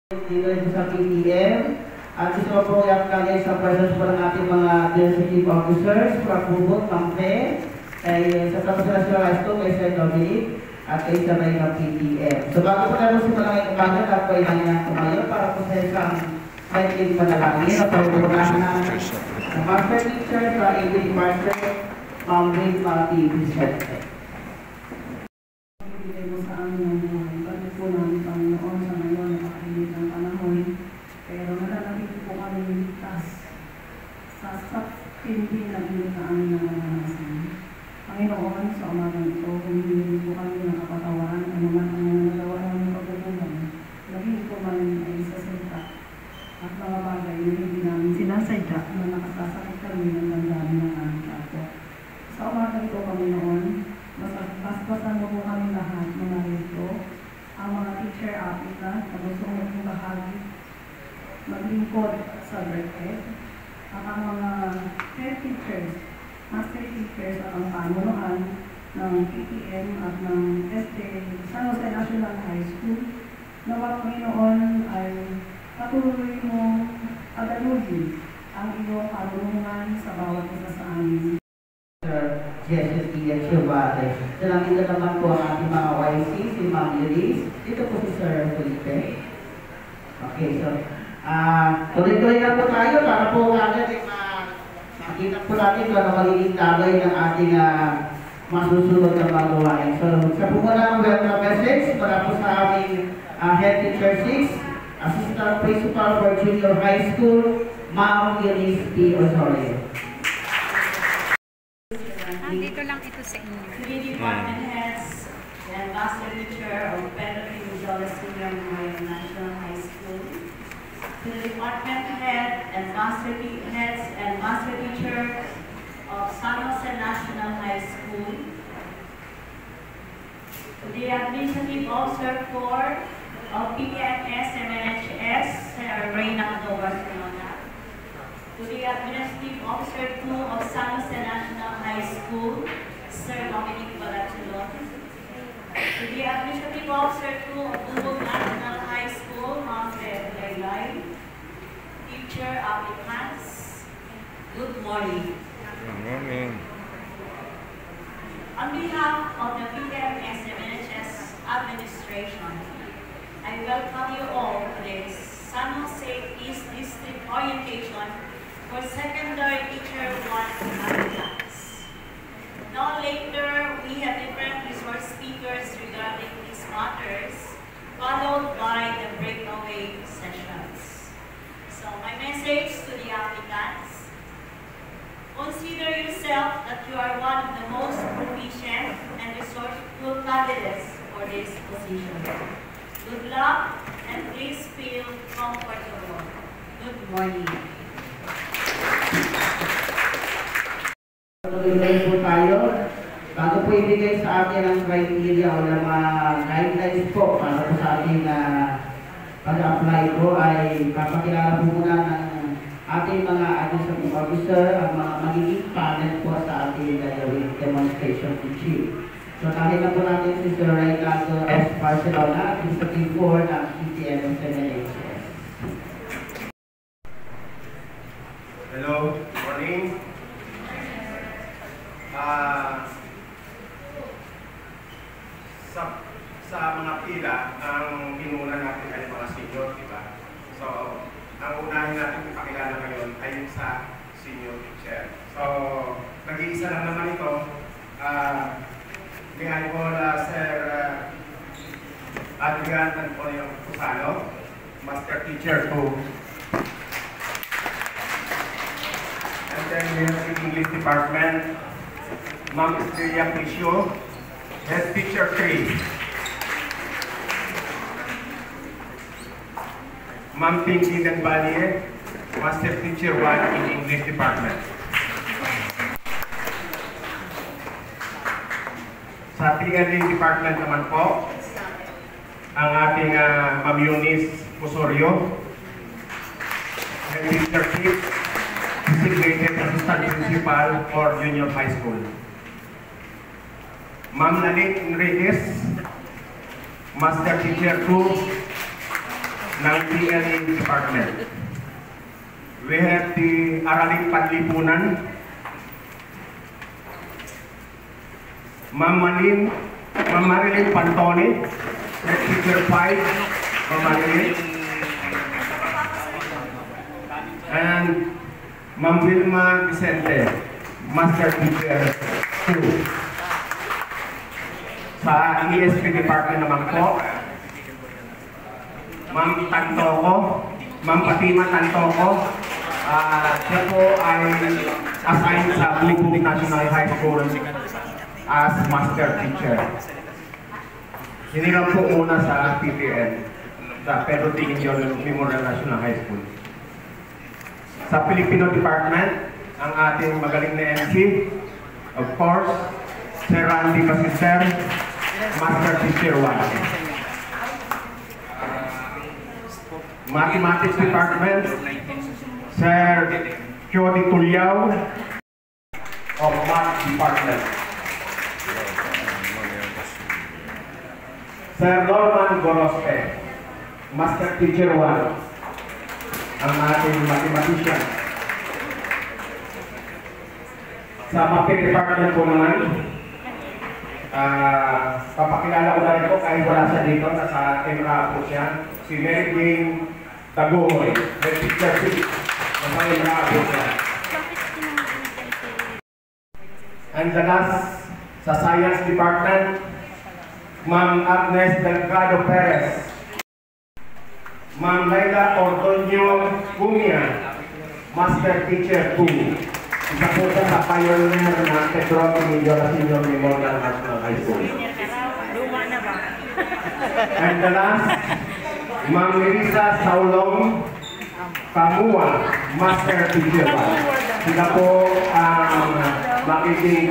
Dito sa PTM at gusto po i-acknowledge sa presence po ng ating mga executive officers, Prabubot, Mangpe, sa Professional High School, kay Sir Dominic, at kay Sabay ng PTM. So bago po natin simulan ngayong umaga, at po ay nangyayon tumayo para po sa isang fighting panalangin at pagbubunahan ng Master Teacher sa English Master, Ma'am Ray Mati Vicente. Ibigay mo sa amin ang buhay. Bakit po namin, Panginoon, sa ngayon, napakainit ng panahon. Pero nalalapit po kami ligtas sa hindi na init na aming naranasan. Panginoon, sa umagang ito, humihingi po kami ng kapatawaran, anuman ang mga nagawa namin pagkukulang. Laging po man ay sasalita at mga bagay na hindi namin sinasadya na nakasasakit kami ng damdamin ng aming kapwa. Sa umagang ito, Panginoon, basbasan mo po kami lahat mga rito, ang mga teacher applicant na gusto mong bahagi, maglingkod sa birthday, at ang mga head teachers, master teachers at ang pamunuan ng PTM at ng San Jose National High School, na Panginoon ay patuloy mo agaluhin ang iyong karunungan sa bawat isa sa amin. Jesus Ian Chubate. Salamin na naman po ang ating mga YC, si Ma'am Eunice. Dito po si Sir Felipe. Okay, so, tuloy-tuloy na po tayo para po agad makita po natin kung ano magiging tagay ng ating masusunod na magawain. So, sa po muna ang welcome message para po sa aming Head Teacher 6, Assistant Principal for Junior High School, Ma'am Eunice P. Osorio. Dito lang ito sa inyo. Three department heads and master teacher of Pedro Pinzola Senior National High School. To the department head and master heads and master teacher of San Jose National High School. To the administrative officer of PPMS MNHS, Reyna Barcelona. To the Administrative Officer 2 of San Jose National High School, Sir Dominic Barcelona. To the Administrative Officer 2 of Ubog National High School, Ma'am Laylay. Teacher applicants, good morning. Good morning. On behalf of the PPMS MNHS administration, I welcome you all to this San Jose East District Orientation for Secondary Teacher 1 applicants. Now later, we have different resource speakers regarding these matters, followed by the breakaway sessions. So my message to the applicants, consider yourself that you are one of the most proficient and resourceful candidates for this position. Good luck and please feel comfortable. Good morning. Tuloy po tayo. Bago po ibigay sa atin ang criteria o ng mga guidelines po para po sa ating pag-apply po ay papakilala po muna ng ating mga administrative officer ang mga magiging panel po sa ating gagawin demonstration teaching. So nakita na po natin si Sir Reyna S. Barcelona, Administrative 4 ng PTM MNHS. Hello, good morning. Sa mga pila, ang pinuna natin ay mga senior, di ba? So, ang unahin natin ipakilala ngayon ay yung sa senior teacher. So, nag-iisa lang naman ito. May I call Sir Adrian Antonio Cusano, Master Teacher 2. And then we have the English Department, Ma'am Estrella Priscio, Head Teacher 3. Ma'am Pinky Nagbalie, Master Teacher 1 in English Department. Sa PLA Department naman po, ang ating Ma'am Eunice Osorio, Head Teacher 6, Designated Assistant Principal for Junior High School. Ma'am Lalit Enriquez, Master Teacher 2, ng PLA Department. We have the Araling Panlipunan, Ma'am Marilyn Pantone, Head Teacher 5, Ma'am Marilyn, and Ma'am Wilma Vicente, Master Teacher 2. Sa ESP Department naman po, Ma'am Tantoko, Ma'am Fatima Tantoko, siya po ay assigned sa Blue National High School as Master Teacher. Hindi lang po una sa PPN, sa Pedro T. Indion Memorial National High School. Sa Filipino Department, ang ating magaling na MC, of course, Sir Randy Basister, Master Teacher 1. Mathematics Department, Sir Jody Tulyao of Math Department. Sir Norman Gorospe, Master Teacher 1, ang ating mathematician. Sa MAPE Department po naman, papakilala ko na rin po kahit wala siya dito, nasa MRA po siya, si Mary Jane Tagoy, Head Teacher 6, nasa MRA po siya. And the last, sa Science Department, Ma'am Agnes Delgado Perez, Ma'am Laila Ordonio Cumia, Master Teacher 2. Isa po siya sa pioneer ng Pedro Emilio Senior Memorial National High School. And the last, Ma'am Melissa Saulong Kamua, Master Teacher 1. Sila po ang magiging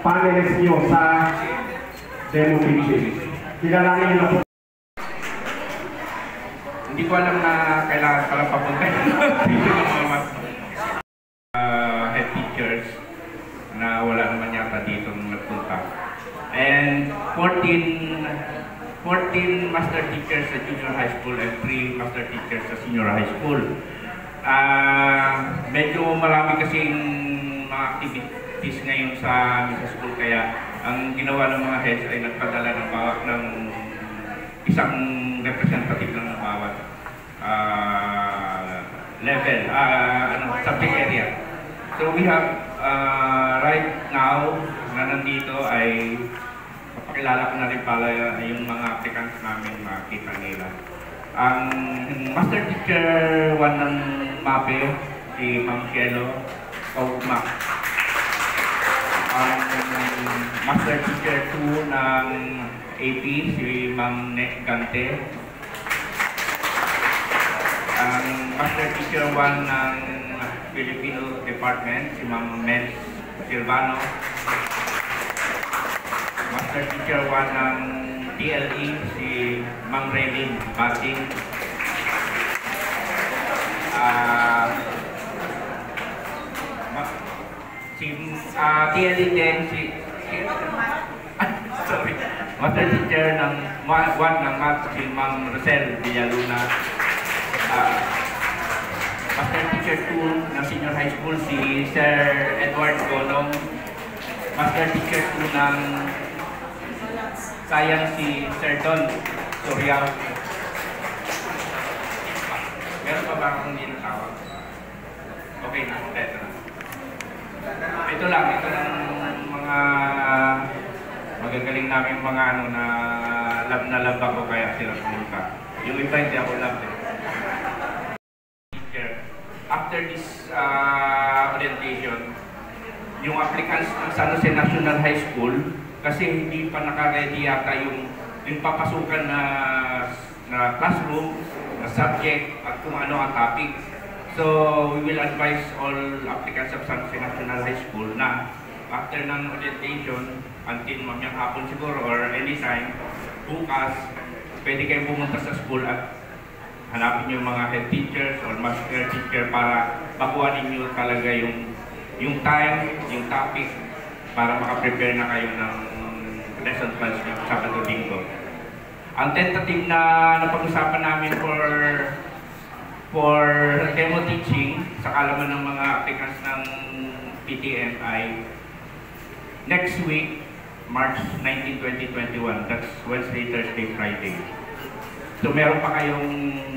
panelist nyo sa demo teaching. Kilalanin nyo na po. Hindi ko alam na kailangan pala papunta head teachers na wala naman yata dito nung nagpunta. And 14 master teachers sa junior high school and 3 master teachers sa senior high school. Medyo marami kasing mga activities ngayon sa school, kaya ang ginawa ng mga heads ay nagpadala ng isang representative lang ng bawat level, subject area. So we have right now na nandito ay papakilala ko na rin pala yung mga applicants namin, makita nila. Ang Master Teacher 1 ng MAPE, si Ma'am Cielo Kaugma. Ang Master Teacher 2 ng AP, si Ma'am Nek Gante. Ang Master Teacher 1 ng Filipino Department, si Ma'am Mel Silvano. Master Teacher 1 ng TLE, si Ma'am Relin Bating. TLE din, sorry, Master Teacher ng 1 ng Math, si Ma'am Rosel Villaluna. Master Teacher 2 ng Senior High School, si Sir Edward Gonong. Master Teacher 2 ng Science, si Sir Don Soriao. Meron pa ba akong hindi natawag? Okay na, ito na. Ito lang mga magagaling namin mga na lab ako, kaya sila pumunta. Yung iba hindi ako lab eh. After this orientation, yung applicants ng San Jose National High School, kasi hindi pa naka-ready yata yung papasukan na classroom, na subject, at kung ano ang topic. So, we will advise all applicants of San Jose National High School na after ng orientation, until mamayang hapon siguro or anytime, bukas, pwede kayong pumunta sa school at hanapin yung mga head teachers or master teacher para makuha ninyo talaga yung time, yung topic, para makaprepare na kayo ng lesson plans ng Sabado Linggo. Ang tentative na napag-usapan namin for demo teaching sa kalaman ng mga applicants ng PTM ay next week, March 19, 2021. That's Wednesday, Thursday, Friday. So meron pa kayong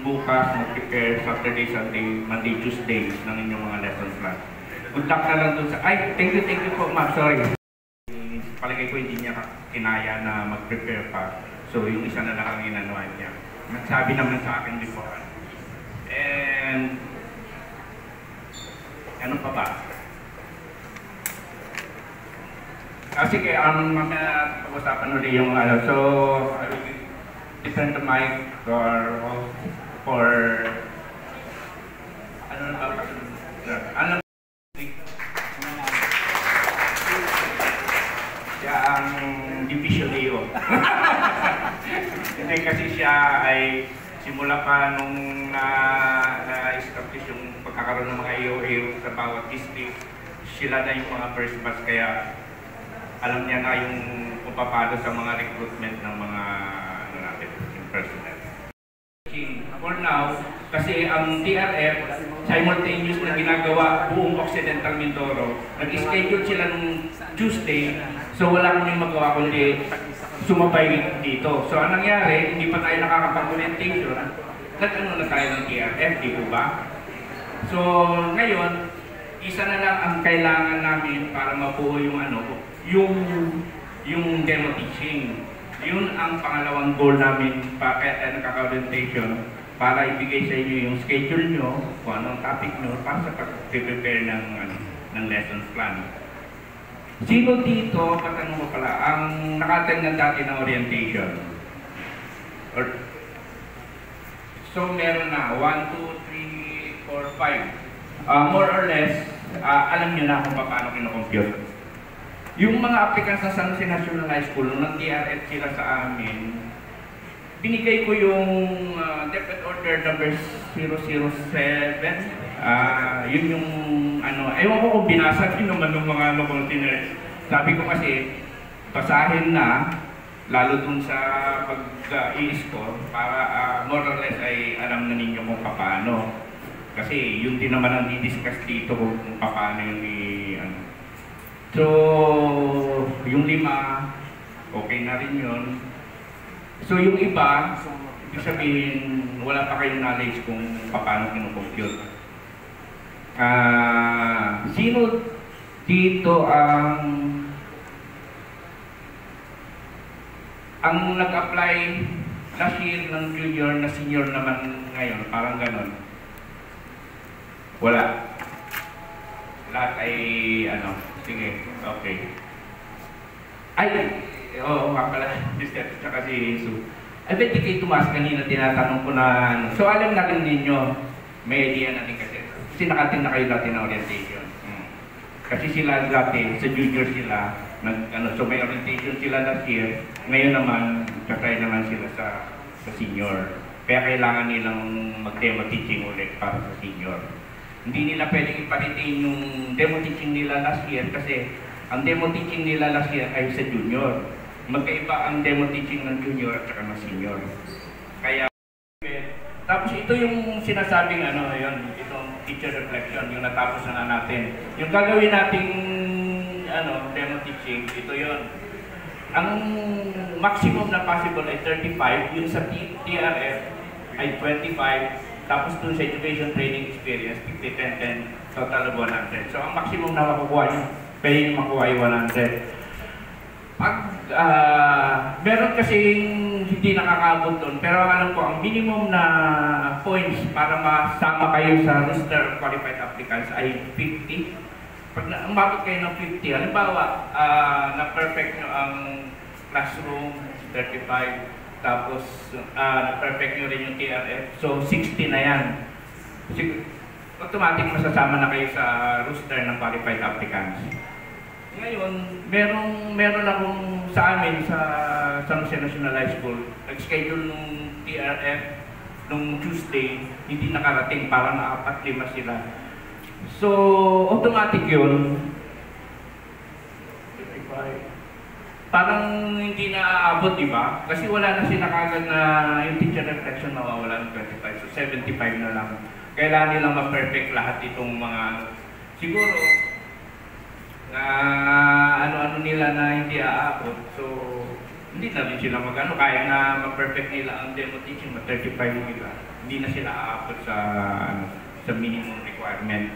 bukas mag-prepare Saturday, Sunday, Monday, Tuesday ng inyong mga lesson plan. Good luck na lang dun sa... Ay, thank you po ma'am, sorry. Palagay ko hindi niya kinaya na mag-prepare pa. So yung isa na lang ang inanuan niya. Nagsabi naman sa akin before. And... ano pa ba? Sige, mamaya pag-usapan ulit yung ano. So, I will turn the mic for ano na ba? Ano? Siya ang division Leo. Hindi kasi siya ay simula pa nung na-establish yung pagkakaroon ng mga EO sa bawat district, sila na yung mga first batch kaya alam niya na yung paano sa mga recruitment ng mga ano natin, yung personnel. For now, kasi ang TRF, simultaneous na ginagawa buong Occidental Mindoro, nag-schedule sila nung Tuesday, so wala kami magawa kundi sumabay dito. So ang nangyari, hindi pa tayo nakakapag-orientation, nag-ano na tayo ng TRF, di po ba? So ngayon, isa na lang ang kailangan namin para mabuo yung ano, yung demo teaching. Yun ang pangalawang goal namin kaya nagkaka-orientation para ibigay sa inyo yung schedule nyo, kung anong topic nyo, para sa pag-prepare ng lesson plan. Sino dito, patanong mo pala, ang nakattend na dati ng orientation? So meron na 1, 2, 3, 4, 5. More or less, alam nyo na kung paano kinocompute. Yung mga applicants sa San Jose National High School, nung nag-TRF sila sa amin, binigay ko yung Depth Order number 007. Yun yung ano, ewan ko kung binasa din naman ng mga container. Sabi ko kasi, basahin na, lalo dun sa pag-i-score, para more or less ay alam na ninyo kung paano. Kasi yun din naman ang di-discuss dito kung paano yung ano. So, yung 5, okay na rin yun. So, yung iba, ibig sabihin, wala pa kayong knowledge kung paano kinocompute. Sino dito ang nag-apply last year ng junior na senior naman ngayon? Parang ganon. Wala. Lahat ay ano, sige, okay. Ay, oo nga pala, Mr. Tsaka si Jesus. I bet di kayo tumaas kanina, tinatanong ko na ano. So alam natin ninyo, may idea natin kasi nakatin na kayo dati na orientation. Kasi sila dati, sa junior sila, so may orientation sila last year, ngayon naman, kakay naman sila sa senior. Kaya kailangan nilang mag-demo teaching ulit para sa senior. Hindi nila pwedeng ipa-retain yung demo teaching nila last year kasi ang demo teaching nila last year ay sa junior. Magkaiba ang demo teaching ng junior at saka ng senior. Kaya, tapos ito yung sinasabing ano, yun, itong teacher reflection, yung natapos na natin. Yung gagawin nating ano, demo teaching, ito yun. Ang maximum na possible ay 35, yung sa TRF ay 25, tapos dun sa education training experience, 50, 10, 10, total of 100. So ang maximum na makukuha nyo, pwede nyo makuha ay 100. Pag meron kasing hindi nakakabot doon, pero alam ko, ang minimum na points para masama kayo sa roster of qualified applicants ay 50. Pag umabot kayo ng 50, halimbawa, na-perfect nyo ang classroom, 35, tapos na-perfect nyo rin yung TRF, so 60 na yan. Automatic masasama na kayo sa roster ng qualified applicants. Ngayon, meron akong sa amin sa San Jose National High School, nag-schedule nung TRF nung Tuesday, hindi nakarating, para na 4-5 sila. So, automatic yun. 35. parang hindi na aabot, di ba? Kasi wala na sila kagad na yung teacher reflection mawawala ng 25. So 75 na lang. Kailangan nilang ma-perfect lahat itong mga, siguro, na ano-ano nila na hindi aabot. So, hindi na rin sila magano. Kaya na ma-perfect nila ang demo teaching, ma-35 nila. Hindi na sila aabot sa, sa minimum requirement.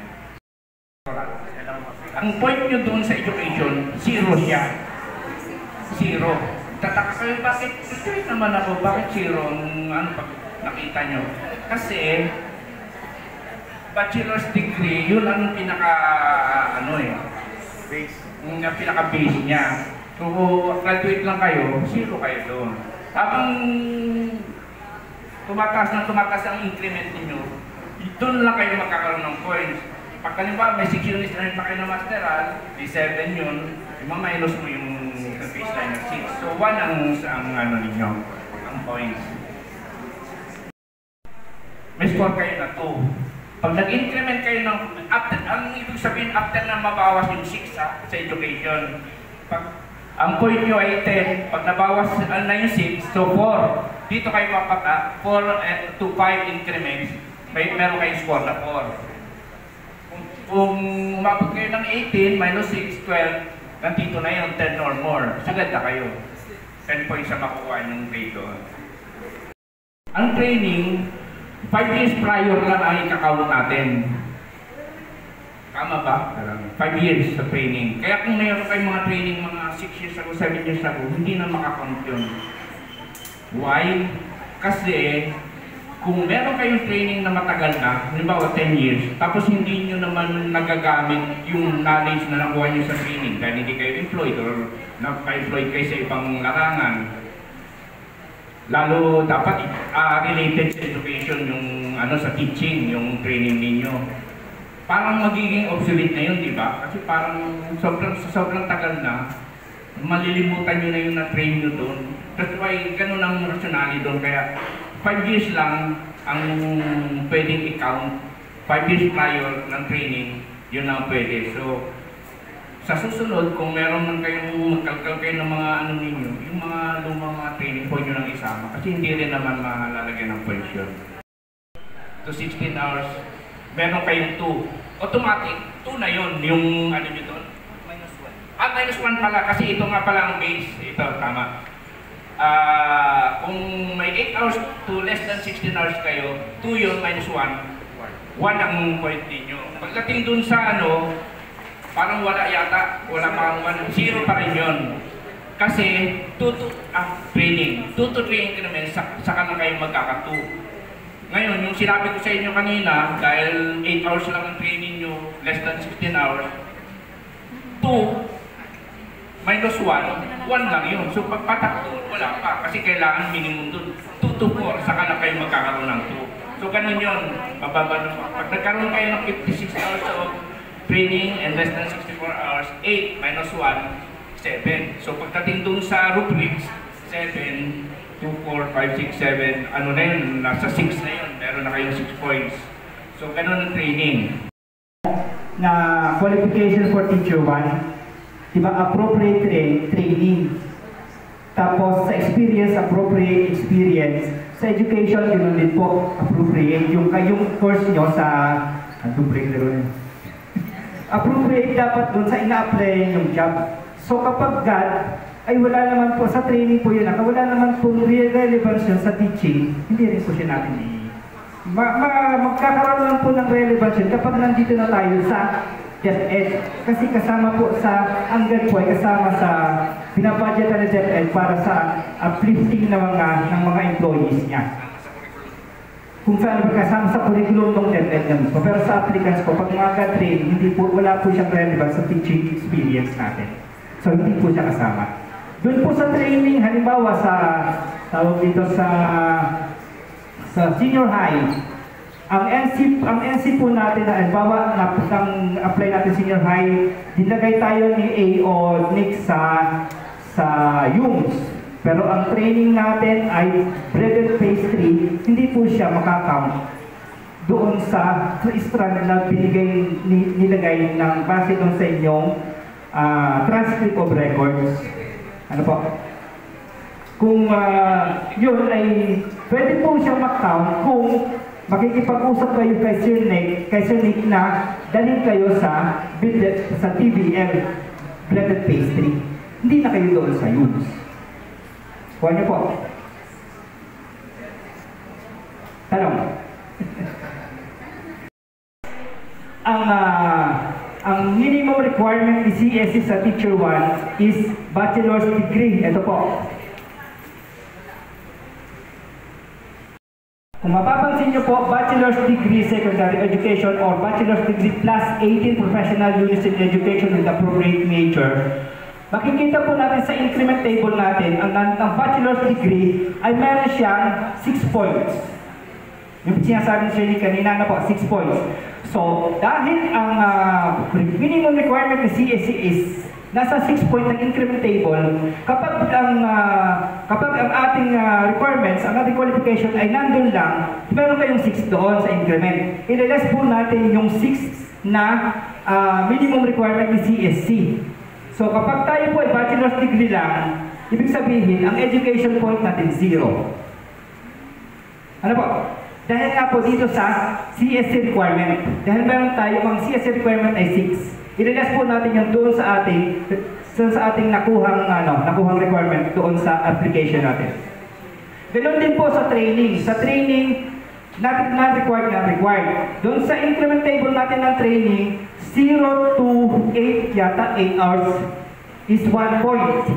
Ang point nyo doon sa education, zero siya. Zero. Tataka kayo, bakit? Straight naman ako, bakit zero? Ano pag nakita nyo? Kasi, bachelor's degree, yun ang pinaka, base. Yung pinaka-base niya. So, graduate lang kayo, zero kayo doon. Habang tumataas ang increment ninyo, doon lang kayo magkakaroon ng points. Pag kanina may 6 units na rin pa kayo na masteral, di 7 yun, ima-minus mo yung baseline ng 6. So 1 ang ano ninyo, ang points. May score kayo na 2. Pag nag-increment kayo ng, after, ang ibig sabihin after na mabawas yung 6 sa education, pag ang point nyo ay 10, pag nabawas na yung 6, so 4. Dito kayo mapata, 4 to 5 increments, meron kayong score na 4. Kung umabot kayo ng 18, minus 6, 12, nandito na yun, 10 or more. Sagad na kayo. 10 points sa makukuha yung grade doon. Ang training, 5 years prior lang ang ikakawin natin. Tama ba? 5 years sa training. Kaya kung mayroon kayong mga training mga 6 years ago, 7 years ago, hindi na makakount yun. Why? Kasi kung meron kayong training na matagal na, halimbawa 10 years, tapos hindi nyo naman nagagamit yung knowledge na nakuha nyo sa training dahil hindi kayo employed or naka-employed kayo sa ibang larangan, lalo dapat related sa education yung sa teaching, yung training ninyo. Parang magiging obsolete na yun, di ba? Kasi parang sobrang tagal na, malilimutan nyo na yung na-train nyo doon. That's why ganun ang rationale doon. Kaya 5 years lang ang pwedeng i-count. 5 years prior ng training, yun lang pwede. So, sa susunod, kung meron man kayong magkalkal kayo ng mga ninyo, yung mga lumang mga training, pwede nyo lang isama. Kasi hindi rin naman malalagyan ng points yun. To 16 hours, meron kayong 2. Automatic, 2 na yun, yung nyo doon? Minus 1. Minus 1 pala, kasi ito nga pala ang base. Ito, tama. Kung may 8 hours to less than 16 hours kayo, 2 yun, minus 1. 1 ang point ninyo. Pagdating dun sa parang wala yata, wala pang 1, 0 pa rin yun. Kasi, training. 2 to 3 increments, saka na kayo magkaka-2. Ngayon, yung sinabi ko sa inyo kanina, dahil 8 hours lang ang training nyo, less than 16 hours, 2 minus 1, 1 lang yun. So pagpatak doon, wala pa. Kasi kailangan minimum doon, 2 to 4, saka na kayo magkakaroon ng 2. So ganun yun, mababa naman. Pag nagkaroon kayo ng 56 hours of training and less than 64 hours, 8 minus 1, 7. So pagdating doon sa rubrics, 7, 2, 4, 5, 6, 7, ano na yun, nasa 6 na yun, meron na kayong 6 points. So ganun ang training. Na qualification for teacher 1, diba, appropriate training. Tapos sa experience, appropriate experience. Sa education, yun din po, appropriate. Yung course nyo sa, appropriate dapat dun sa ina-apply yung job. So kapag God, ay wala naman po, sa training po yun, wala naman po relevance yun sa teaching, hindi rin po siya natin magkakaroon lang po ng relevance yun kapag nandito na tayo sa DepEd. Kasi kasama po sa Angal po ay kasama sa binabudgetan ng DepEd para sa uplifting ng mga employees niya. Kung saan kasama sa curriculum ng DepEd na mismo. Pero sa applicants po, pag mga training, wala po siyang relevance sa teaching experience natin. So hindi po siya kasama. Doon po sa training, halimbawa sa tawag dito sa senior high, ang NC po natin na halimbawa nang apply natin senior high, dinagay tayo ni A o Nick sa UMS. Pero ang training natin ay bread and pastry, hindi po siya makakount doon sa strand na nilagay ng base doon sa inyong transcript of records. Ano po? Kung yun ay pwede po siyang mag-count kung makikipag-usap kayo kay Sir Nick na dalhin kayo sa TBL blended pastry. Hindi na kayo doon sa Yums. Kuha niyo po. Tanong. Ang minimum requirement ni CSE sa Teacher 1 is bachelor's degree. Ito po. Kung mapapansin niyo po, bachelor's degree secondary education or bachelor's degree plus 18 professional units in education with appropriate major, makikita po natin sa increment table natin, ang bachelor's degree ay meron siyang 6 points. Yung sinasabi ni Sir Nick kanina na po, 6 points. So, dahil ang minimum requirement ng CSE is nasa 6 point ng increment table, kapag ang ating requirements, ang ating qualification ay nandun lang, meron kayong 6 doon sa increment. I-less po natin yung 6 na minimum requirement ng CSC. So kapag tayo po ay bachelor's degree lang, ibig sabihin, ang education point natin 0. Ano po? Dahil nga po dito sa CSC requirement, dahil meron tayo, ang CSC requirement ay 6. I-release po natin yung doon sa ating nakuhang requirement doon sa application natin. Ganoon din po sa training. Sa training, not required. Doon sa increment table natin ng training, 0 to 8 yata, 8 hours is 1 point.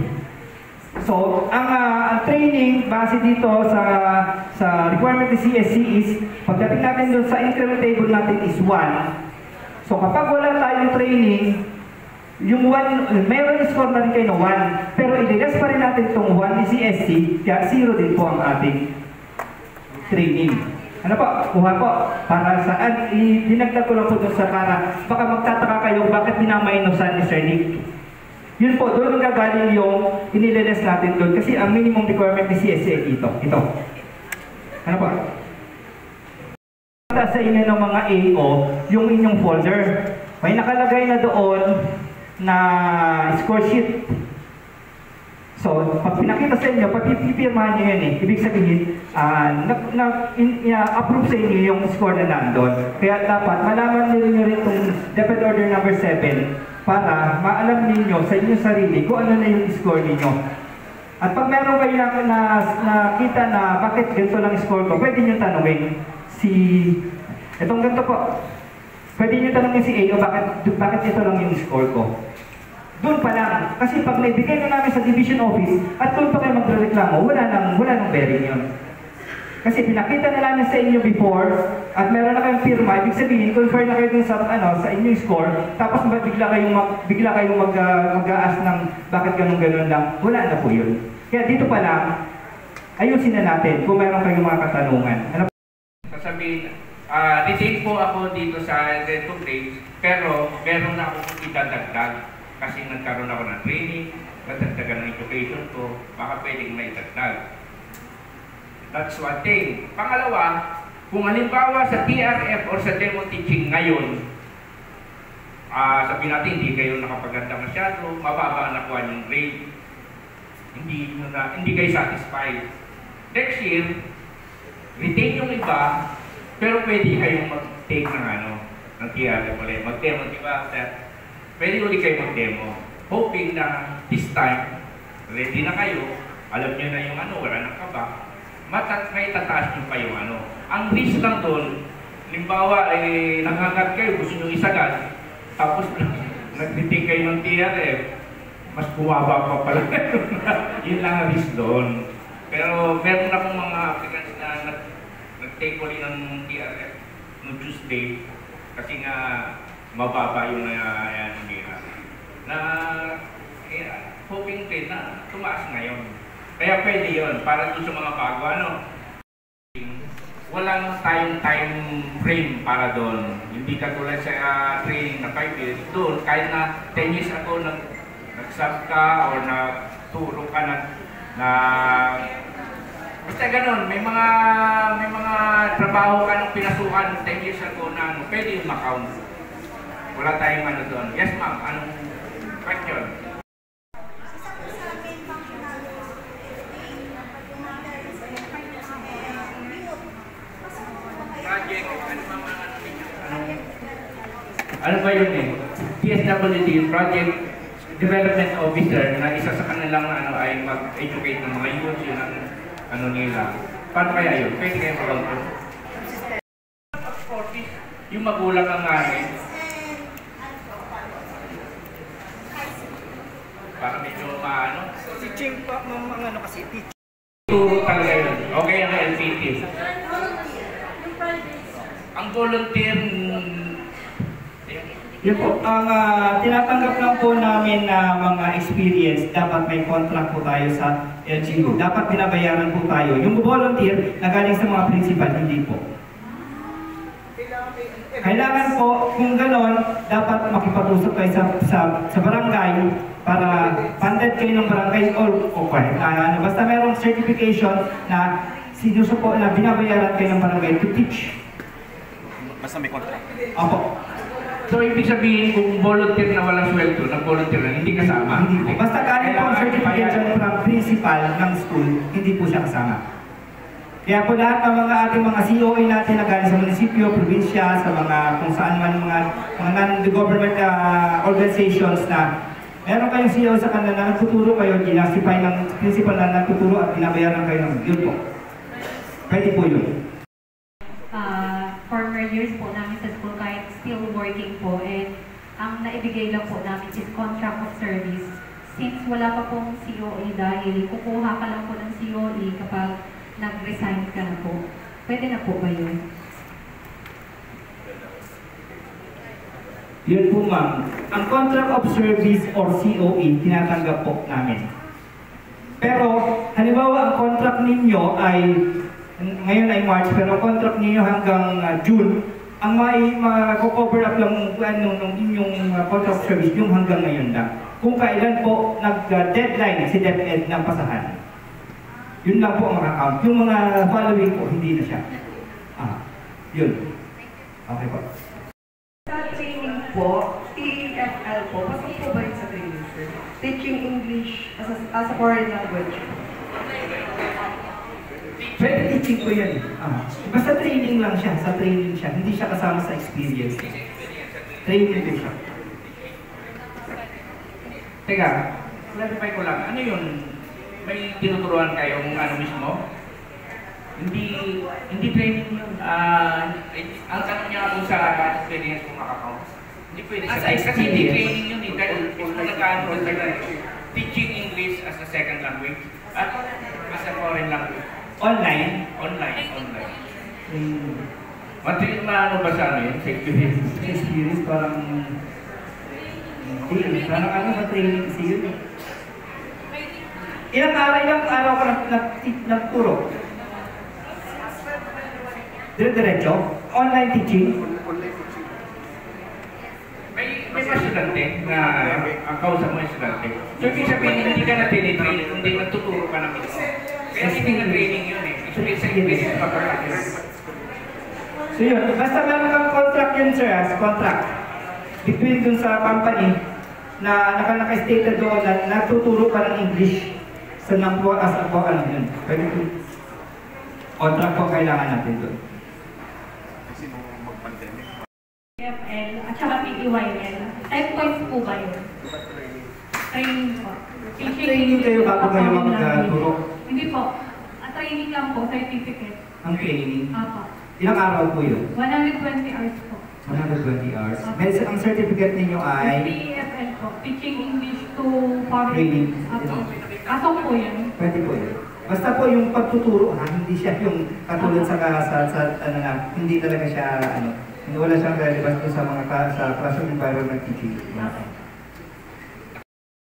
So, ang training base dito sa requirement ni CSC is, pagdating natin doon sa increment table natin is 1. So kapag wala tayong training, yung 1, meron score na rin kayo na 1, pero i-release pa rin natin itong 1 ni CSC, kaya 0 din po ang ating training. Ano po? Kuha po. Para saan? Dinagdag ko lang po doon sa para baka magtataka kayo bakit pinamainusan ni Sir Nick. Yun po, doon ang gagaling yung inililes natin doon kasi ang minimum requirement ni CSC ay ito. Ano po? Sa inyo ng mga AO, yung inyong folder. May nakalagay na doon na score sheet. So, pag pinakita sa inyo, pag ipipirmahan nyo yun ibig sabihin, approve sa inyo yung score na nandun. Kaya dapat malaman nyo rin itong DepEd Order number 7 para maalam ninyo sa inyong sarili kung ano na yung score ninyo. At pag meron kayo nakita na bakit ganito lang score ko, pwede nyo tanungin itong ganito po. Pwede nyo tanongin si AO bakit ito lang yung score ko. Doon pa lang. Kasi pag naibigay na namin sa division office at doon pa kayo magreklamo, wala nang bearing yun. Kasi pinakita na namin sa inyo before at meron na kayong firma, ibig sabihin, confirm na kayo dun sa inyong score, tapos bigla kayong mag-aas ng bakit ganun lang. Wala na po yun. Kaya dito pa lang, ayusin na natin kung meron kayong mga katanungan. Sasabihin, retain po ako dito sa grade 2 grades, pero meron na ako idadagdag kasi nagkaroon ako ng training, nadagdagan ng education ko, baka pwedeng may dagdag. That's one thing. Pangalawa, kung halimbawa sa TRF or sa demo teaching ngayon, sabihin natin hindi kayo nakapaganda masyado, mababa ang nakuha yung grade, hindi kayo satisfied. Next year, retain yung iba, pero pwede kayong mag-take ng TRF ulit. Mag-demo, di ba? Pwede ulit kayo mag-demo. Hoping na this time, ready na kayo, alam nyo na yung wala nang kaba, may tataas nyo pa yung Ang risk lang doon, limbawa, nangangat kayo, gusto nyo isagad, tapos nag-retake kayo ng TRF, mas bumaba pa pala. Yun lang ang risk doon. Pero meron na akong mga applicants na nag-take ko rin ng TRF noong Tuesday, kasi nga mababa yung hoping din na tumaas ngayon. Kaya pwede yun, para doon sa mga bago, walang tayong time frame para doon. Hindi katulad sa training na 5 years. Doon, kahit na 10 years ago nag-sub ka o nagturo ka na basta ganun, may mga trabaho ka nung pinasukan 10 years ago na pwede yung ma-count. Wala tayong doon. Yes ma'am, anong question? Ano ba yun eh? PSWD, Project Development Officer, na isa sa kanilang ay mag-educate ng mga youth, yun ang nila. Paano kaya yun? Pwede kayo mag-auto? Yung magulang ang para medyo Teaching pa, mga kasi, teaching. Ito talaga yun. Okay ang LPT. Ang volunteer, Yun po, ang tinatanggap lang po namin na mga experience, dapat may contract po tayo sa LGU. Dapat binabayaran po tayo. Yung volunteer na galing sa mga principal, hindi po. Kailangan po, kung gano'n, dapat makipag-usap kayo sa barangay para funded kayo ng barangay or okay. Basta merong certification na sinusupo na binabayaran kayo ng barangay to teach. Basta may contract. Opo. so ibig sabihin kung volunteer na walang sweldo, nag-volunteer na, hindi kasama. Hindi po. Basta galing po ang certification from principal ng school, hindi po siya kasama. Kaya po lahat ng mga ating mga COA natin na galing sa munisipyo, probinsya, sa mga kung saan man mga non-government organizations na meron kayong CEO sa kanila na nagtuturo kayo, ginastify ng principal na nagtuturo at binabayaran kayo ng yun po. Pwede po yun. Former years po namin sa school kahit still working po, and ang naibigay lang po namin is contract of service. Since wala pa pong COE dahil kukuha ka lang po ng COE kapag nag-resign ka na po. Pwede na po ba yun? Yun po ma'am. Ang contract of service or COE, tinatanggap po namin. Pero, halimbawa ang contract ninyo ay ngayon ay March, pero contract niyo hanggang June, ang ma-cover up lang ng inyong contract service yung hanggang ngayon lang. Kung kailan po nag-deadline si DepEd ng pasahan. Yun lang po ang makakount. Yung mga following po, hindi na siya. Yun. Okay po. Sa training po, TEFL po, pasok po ba yun sa training, sir? Teaching English as a foreign language. Pwede teaching ko yan. Basta training lang siya. Sa training siya. Hindi siya kasama sa experience. Training din siya. Teka, clarify ko lang, ano yun? May tinuturuan kayong mismo? Hindi training yun. Ang tanong niya kung sa experience kung makakount. Hindi pwede sa kasi hindi training yun. Dahil nag-ano teaching English as a second language at as a foreign language. Online? Online. Ano ba sa yun? Sa experience? Experience parang hindi. Parang sa training kasi yun. Ilang araw ka nagturo? Diretso? Online teaching? May estudyante na ang kausap mo estudyante. So, ibig sabihin, hindi ka na tinitrain, hindi nagtuturo ka na mismo. Kaya hindi na training yun eh. Experience pa pala. So yun, basta meron kang contract yun sir, contract. Between dun sa company na naka-stated doon na natuturo ka ng English sa nampo as a yun. Pwede po. Contract po kailangan natin doon. FL at saka PEYL. 10 points po ba yun? Training po. Training kayo bago kayo magturo? Hindi po. Training lang po, certificate. Ang training? Apo. Ilang araw po yun? 120 hours po. 120 hours. Ang certificate ninyo ay? TEFL po. Teaching English to foreign. Training. Apo. Kaso po yun. Pwede po yun. Basta po yung pagtuturo, hindi siya yung katulad sa ano na, hindi talaga siya, hindi wala siyang relevance sa mga sa classroom environment teaching.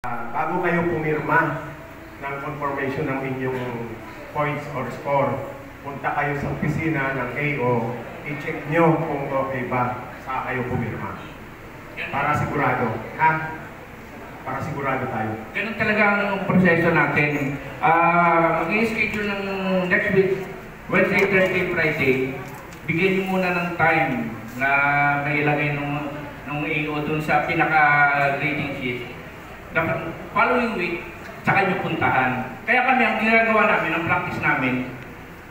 Bago kayo pumirma ng confirmation ng inyong points or score, punta kayo sa opisina ng AO, i-check nyo kung okay ba sa kayo pumirma. Para sigurado, ha? Para sigurado tayo. Ganun talaga ang proseso natin. Mag-i-schedule ng next week, Wednesday, Thursday, Friday, bigyan niyo muna ng time na nailagay nung AO dun sa pinaka-grading sheet. The following week, saka nyo puntahan. Kaya kami, ang ginagawa namin, ang practice namin,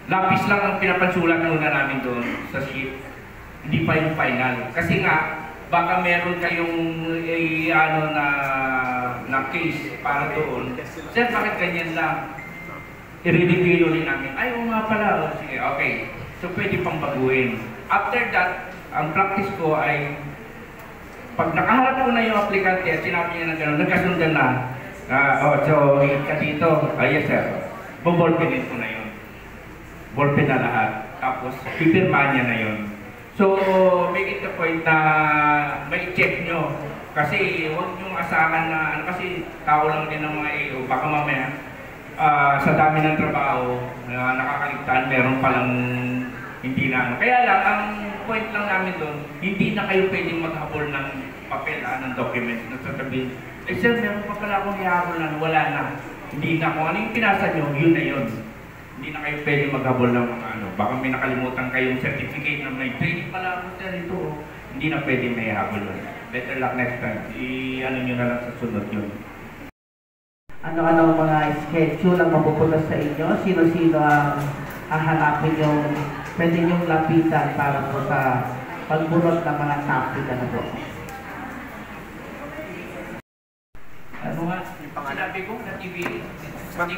lapis lang ang pinapansulat muna namin doon sa sheet. Hindi pa yung final. Kasi nga, baka meron kayong na case para doon. Sir, bakit ganyan lang? I-review ulit namin. Ay, oo nga pala. O, sige, okay. So, pwede pang baguhin. After that, ang practice ko ay pag nakaharap ko na yung aplikante at sinabi niya na gano'n, nagkasundan na. So, ka dito. Yes, sir. Ballpenin ko na yun. Ballpen na lahat. Tapos, pipirmahan niya na yun. So, make it the point na may check nyo. Kasi huwag nyo asahan na, kasi tao lang din ng mga AO. Baka mamaya, sa dami ng trabaho, nakakaligtaan, meron palang hindi na. Kaya lang, ang point lang namin doon, hindi na kayo pwedeng maghabol ng papel, ng document. Nasasabihin, sir, meron pa pala akong ihabol na, wala na. Hindi na. Kung ano yung pinasa nyo, yun na yun. Hindi na kayo pwedeng maghabol ng mga baka may nakalimutan kayong certificate na may training pala ako sir ito. Hindi na pwedeng may habol. Better luck next time. Nyo na lang sa sunod yun. Ano-ano mga schedule ang mapupunta sa inyo? Sino-sino ang hahanapin yung pwede nyong lapitan para po sa pagbunot ng mga topic na po? Ano nga? Sinabi ko na TV. Sama.